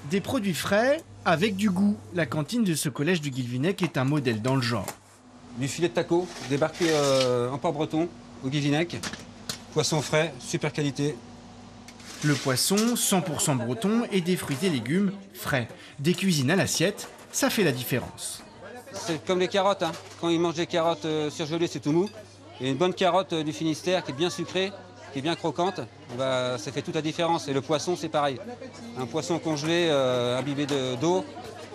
Des produits frais avec du goût. La cantine de ce collège du Guilvinec est un modèle dans le genre. Du filet de taco, débarqué en port breton, au Guilvinec. Poisson frais, super qualité. Le poisson, 100% breton et des fruits et légumes frais. Des cuisines à l'assiette, ça fait la différence. C'est comme les carottes, hein. Quand ils mangent des carottes surgelées, c'est tout mou. Et une bonne carotte du Finistère qui est bien sucrée, qui est bien croquante, bah, ça fait toute la différence. Et le poisson, c'est pareil. Un poisson congelé, imbibé d'eau,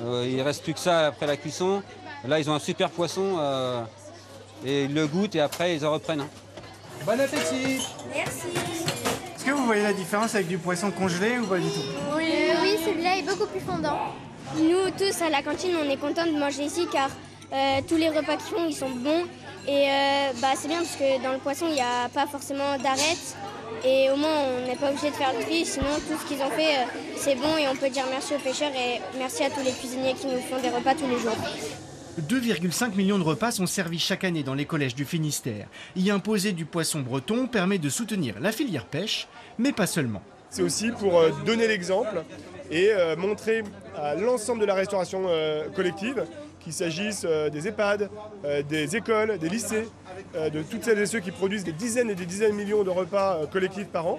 il ne reste plus que ça après la cuisson. Là, ils ont un super poisson et ils le goûtent et après, ils en reprennent. Hein. Bon appétit! Merci. Est-ce que vous voyez la différence avec du poisson congelé ou pas du tout? Oui, celui-là est beaucoup plus fondant. Nous tous à la cantine, on est contents de manger ici car tous les repas qu'ils font, ils sont bons. Et c'est bien parce que dans le poisson, il n'y a pas forcément d'arête. Et au moins, on n'est pas obligé de faire le tri. Sinon, tout ce qu'ils ont fait, c'est bon et on peut dire merci aux pêcheurs et merci à tous les cuisiniers qui nous font des repas tous les jours. 2,5 millions de repas sont servis chaque année dans les collèges du Finistère. Y imposer du poisson breton permet de soutenir la filière pêche, mais pas seulement. C'est aussi pour donner l'exemple et montrer à l'ensemble de la restauration collective, qu'il s'agisse des EHPAD, des écoles, des lycées, de toutes celles et ceux qui produisent des dizaines et des dizaines de millions de repas collectifs par an,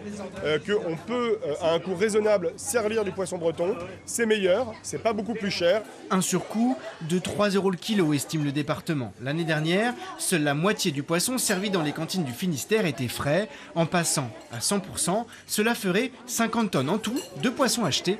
qu'on peut, à un coût raisonnable, servir du poisson breton. C'est meilleur, c'est pas beaucoup plus cher. Un surcoût de 3 € le kilo, estime le département. L'année dernière, seule la moitié du poisson servi dans les cantines du Finistère était frais. En passant à 100%, cela ferait 50 tonnes en tout de poissons achetés